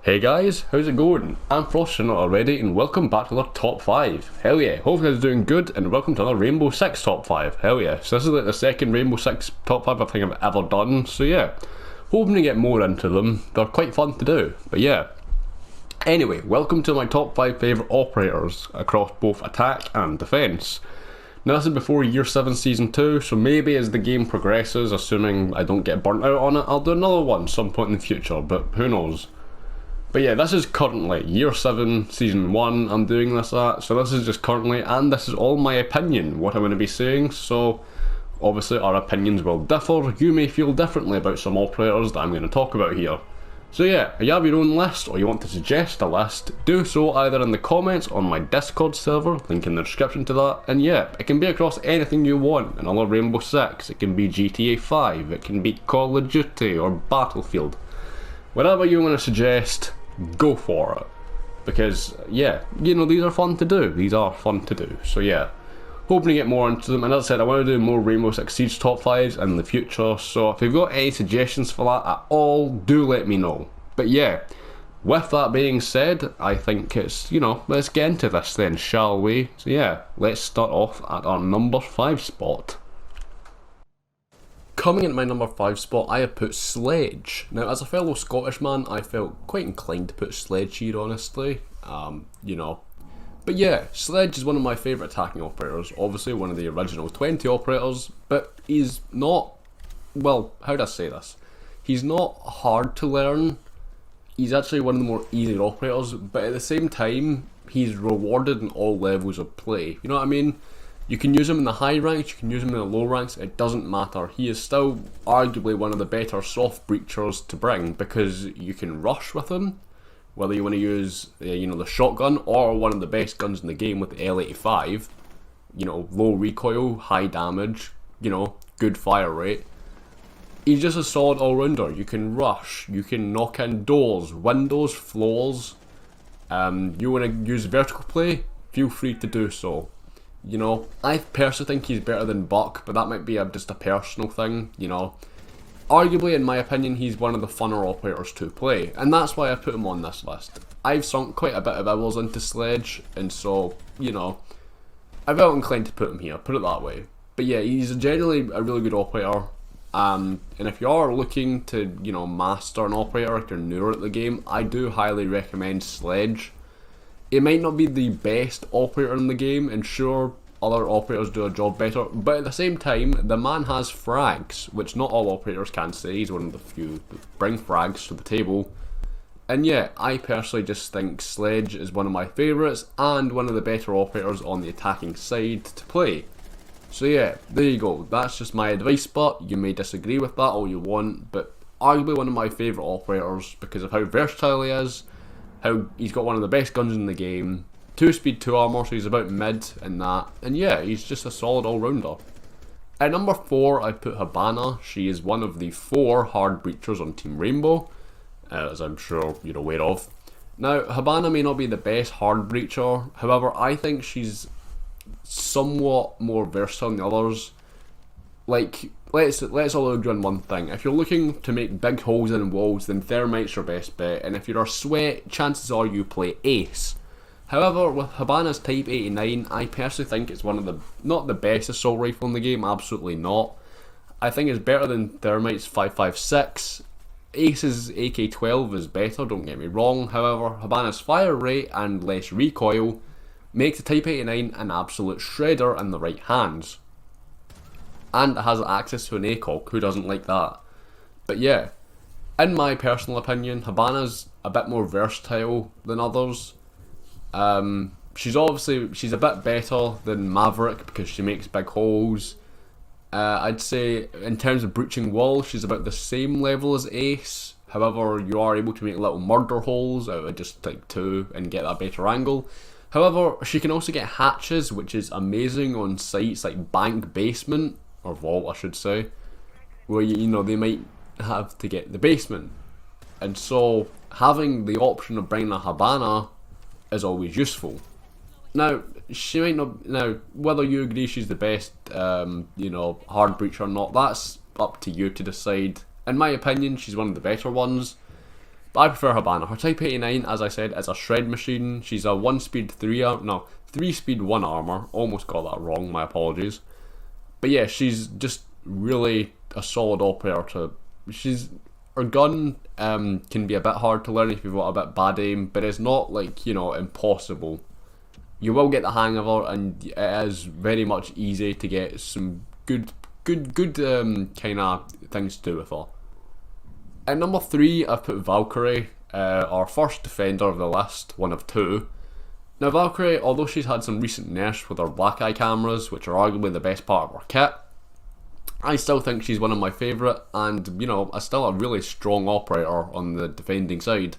Hey guys, how's it going? I'm Frost already and welcome back to another top 5. Hell yeah, hope you guys are doing good and welcome to another Rainbow Six top 5. Hell yeah, so this is like the second Rainbow Six top 5 I think I've ever done, so yeah. Hoping to get more into them, they're quite fun to do, but yeah. Anyway, welcome to my top 5 favourite operators across both attack and defence. Now this is before Year 7 Season 2, so maybe as the game progresses, assuming I don't get burnt out on it, I'll do another one some point in the future, but who knows. But yeah, this is currently Year 7 Season 1 I'm doing this at, so this is just currently, and this is all my opinion, what I'm going to be saying, so obviously our opinions will differ. You may feel differently about some operators that I'm going to talk about here. So yeah, if you have your own list or you want to suggest a list, do so either in the comments on my Discord server, link in the description to that, and yeah, it can be across anything you want, another Rainbow Six, it can be GTA 5, it can be Call of Duty or Battlefield. Whatever you want to suggest, go for it. Because, yeah, you know, these are fun to do. So yeah, hoping to get more into them. And as I said, I want to do more Rainbow Six Siege top 5s in the future. So if you've got any suggestions for that at all, do let me know. But yeah, with that being said, I think it's, you know, let's get into this then, shall we? So yeah, let's start off at our number 5 spot. Coming in at my number 5 spot, I have put Sledge. Now, as a fellow Scottish man, I felt quite inclined to put Sledge here, honestly. You know. But yeah, Sledge is one of my favourite attacking operators. Obviously, one of the original 20 operators, but he's not, well, how do I say this? He's not hard to learn. He's actually one of the more easier operators, but at the same time, he's rewarded in all levels of play. You know what I mean? You can use him in the high ranks, you can use him in the low ranks, it doesn't matter. He is still arguably one of the better soft breachers to bring because you can rush with him, whether you want to use you know, the shotgun or one of the best guns in the game with the L85. You know, low recoil, high damage, you know, good fire rate. He's just a solid all-rounder. You can rush, you can knock in doors, windows, floors. You want to use vertical play, feel free to do so. You know, I personally think he's better than Buck, but that might be just a personal thing, you know. Arguably, in my opinion, he's one of the funner operators to play, and that's why I put him on this list. I've sunk quite a bit of hours into Sledge, and so, you know, I felt inclined to put him here, put it that way. But yeah, he's generally a really good operator, and if you are looking to, you know, master an operator, if you're newer at the game, I do highly recommend Sledge. It might not be the best operator in the game, and sure, other operators do a job better, but at the same time, the man has frags, which not all operators can say. He's one of the few that bring frags to the table. And yeah, I personally just think Sledge is one of my favourites, and one of the better operators on the attacking side to play. So yeah, there you go, that's just my advice, but you may disagree with that all you want, but arguably one of my favourite operators because of how versatile he is, how he's got one of the best guns in the game, 2 speed, 2 armor, so he's about mid in that, and yeah, he's just a solid all-rounder. At number 4, I put Hibana. She is one of the 4 hard breachers on Team Rainbow, as I'm sure you're aware of. Now, Hibana may not be the best hard breacher, however, I think she's somewhat more versatile than the others. Like, let's all agree on one thing. If you're looking to make big holes in walls, then Thermite's your best bet, and if you're a sweat, chances are you play Ace. However, with Hibana's Type 89, I personally think it's one of the, not the best assault rifle in the game, absolutely not. I think it's better than Thermite's 5.56. Ace's AK-12 is better, don't get me wrong, however, Hibana's fire rate and less recoil makes the Type 89 an absolute shredder in the right hands. And it has access to an ACOG, who doesn't like that? But yeah, in my personal opinion, Hibana's a bit more versatile than others. She's a bit better than Maverick because she makes big holes. I'd say in terms of breaching walls, she's about the same level as Ace. However, you are able to make little murder holes out of just like 2 and get that better angle. However, she can also get hatches, which is amazing on sites like Bank Basement, or Vault I should say, where you know they might have to get the basement. And so having the option of bringing a Hibana is always useful. Now, she might not, now whether you agree she's the best you know, hard breacher or not, that's up to you to decide. In my opinion, she's one of the better ones. But I prefer Hibana. Her Type 89, as I said, is a shred machine. She's a 1-speed 3-speed 1 armor. Almost got that wrong, my apologies. But yeah, she's just really a solid operator. Her gun can be a bit hard to learn if you've got a bit bad aim, but it's not like, you know, impossible. You will get the hang of her, and it is very much easy to get some good kind of things to do with her. At number 3, I've put Valkyrie, our first defender of the list, one of 2. Now Valkyrie, although she's had some recent nerfs with her black eye cameras, which are arguably the best part of her kit, I still think she's one of my favourite, and, you know, still a really strong operator on the defending side.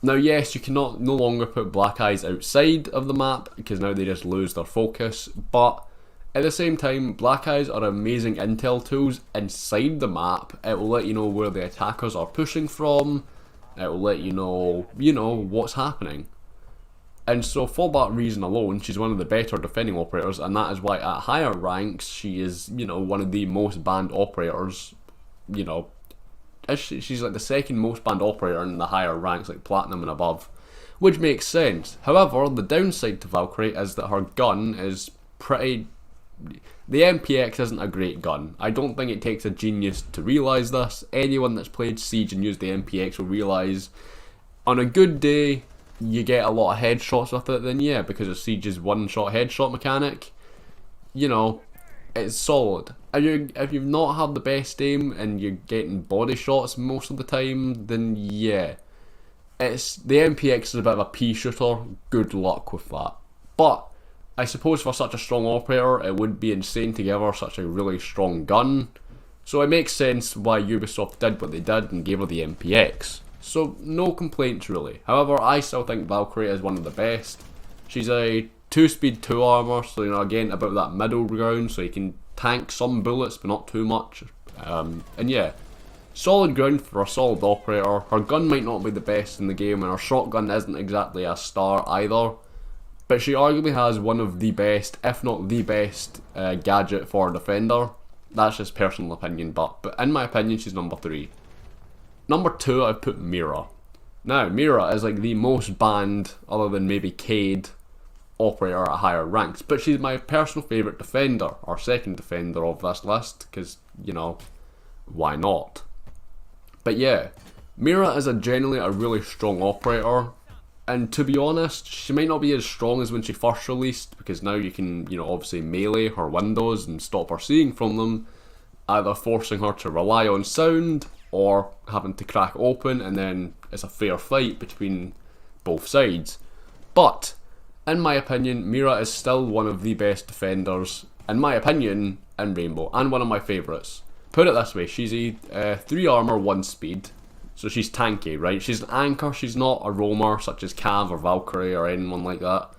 Now yes, you cannot no longer put black eyes outside of the map, because now they just lose their focus, but at the same time, black eyes are amazing intel tools inside the map. It will let you know where the attackers are pushing from, it will let you know, what's happening. And so for that reason alone, she's one of the better defending operators, and that is why at higher ranks, she is, one of the most banned operators, she's like the second most banned operator in the higher ranks, like Platinum and above, which makes sense. However, the downside to Valkyrie is that her gun is pretty... The MPX isn't a great gun. I don't think it takes a genius to realise this. Anyone that's played Siege and used the MPX will realise on a good day you get a lot of headshots with it, then yeah, because of Siege's one-shot headshot mechanic, it's solid. If you've not had the best aim and you're getting body shots most of the time, then yeah, the MPX is a bit of a pea shooter. Good luck with that. But I suppose for such a strong operator, it would be insane to give her such a really strong gun. So it makes sense why Ubisoft did what they did and gave her the MPX. So no complaints really. However, I still think Valkyrie is one of the best. She's a 2-speed 2 armor, so again about that middle ground, so you can tank some bullets but not too much. And yeah, solid ground for a solid operator. Her gun might not be the best in the game, and her shotgun isn't exactly a star either, but she arguably has one of the best, if not the best, gadget for a defender. That's just personal opinion, but in my opinion, she's number 3. Number 2, I've put Mira. Now, Mira is like the most banned, other than maybe Cade, operator at higher ranks, but she's my personal favourite defender, or second defender of this list, because, why not? But yeah, Mira is generally a really strong operator, and to be honest, she might not be as strong as when she first released, because now you can, obviously melee her windows and stop her seeing from them, either forcing her to rely on sound, or having to crack open, and then it's a fair fight between both sides. But in my opinion, Mira is still one of the best defenders, in my opinion, in Rainbow, and one of my favourites. Put it this way, she's a 3 armor 1 speed, so she's tanky, right? She's an anchor, she's not a roamer such as Cav or Valkyrie or anyone like that,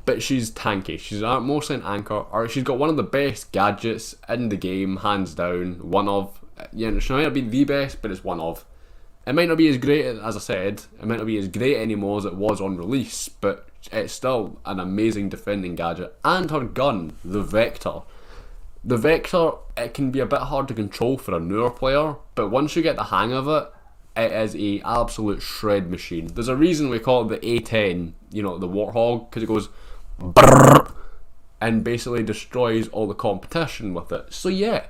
but she's tanky. She's mostly an anchor, or she's got one of the best gadgets in the game, hands down. One of, she might not be the best, but it's one of. It might not be as great, as I said, it might not be as great anymore as it was on release, but it's still an amazing defending gadget. And her gun, the Vector. The Vector, it can be a bit hard to control for a newer player, but once you get the hang of it, it is a absolute shred machine. There's a reason we call it the A10, the Warthog, because it goes brrrr, and basically destroys all the competition with it. So yeah,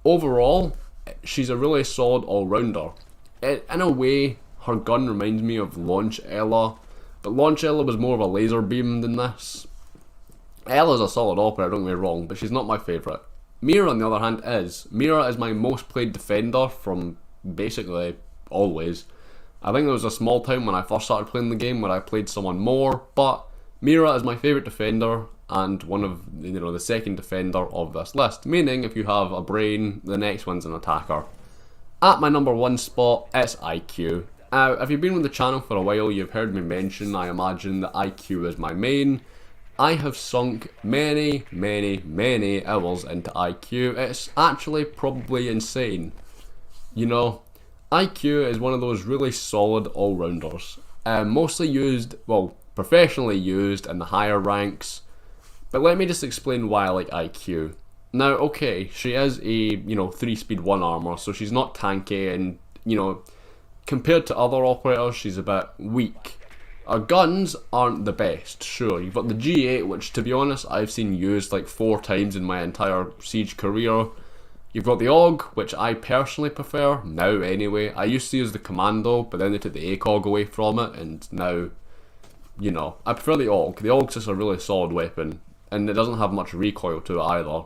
overall, she's a really solid all-rounder. In a way, her gun reminds me of Launch Ella, but Launch Ella was more of a laser beam than this. Ella's a solid operator, don't get me wrong, but she's not my favourite. Mira, on the other hand, is. Mira is my most played defender from basically always. I think there was a small time when I first started playing the game where I played someone more, but Mira is my favourite defender and one of, the second defender of this list, meaning if you have a brain, the next one's an attacker. At my number 1 spot, it's IQ. Now, if you've been with the channel for a while, you've heard me mention, I imagine, that IQ is my main. I have sunk many, many, many hours into IQ. It's actually probably insane. IQ is one of those really solid all-rounders. Mostly used, professionally used in the higher ranks. But let me just explain why I like IQ. Now, okay, she is a, 3-speed 1 armor, so she's not tanky and, compared to other operators, she's a bit weak. Her guns aren't the best, sure. You've got the G8, which to be honest, I've seen used like 4 times in my entire Siege career. You've got the AUG, which I personally prefer, now anyway. I used to use the Commando, but then they took the ACOG away from it, and now, you know, I prefer the AUG. The AUG's just a really solid weapon, and it doesn't have much recoil to it either.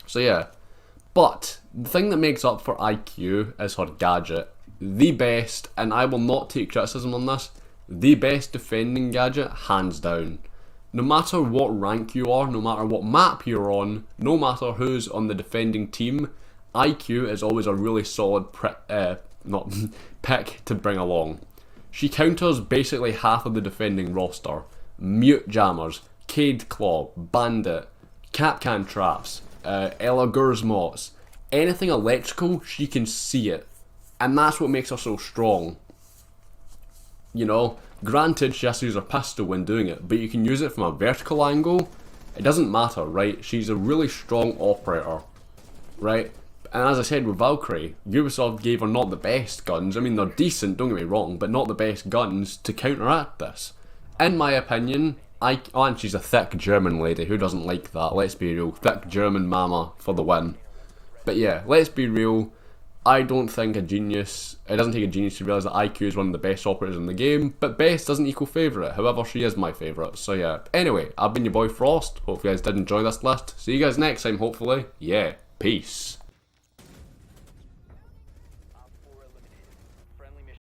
So yeah, but the thing that makes up for IQ is her gadget. The best, and I will not take criticism on this, the best defending gadget, hands down. No matter what rank you are, no matter what map you're on, no matter who's on the defending team, IQ is always a really solid pick to bring along. She counters basically half of the defending roster. Mute Jammers, Cade Claw, Bandit, Capcan Traps, Ella Gurzmots, anything electrical, she can see it. And that's what makes her so strong. You know, granted she has to use her pistol when doing it, but you can use it from a vertical angle. It doesn't matter, right? She's a really strong operator, right? And as I said with Valkyrie, Ubisoft gave her not the best guns. I mean, they're decent, don't get me wrong, but not the best guns to counteract this. In my opinion, and she's a thick German lady, who doesn't like that? Let's be real, thick German mama for the win. But yeah, let's be real, I don't think it doesn't take a genius to realise that IQ is one of the best operators in the game, but best doesn't equal favourite, however she is my favourite, so yeah. Anyway, I've been your boy Frost, hope you guys did enjoy this list, see you guys next time hopefully, yeah, peace.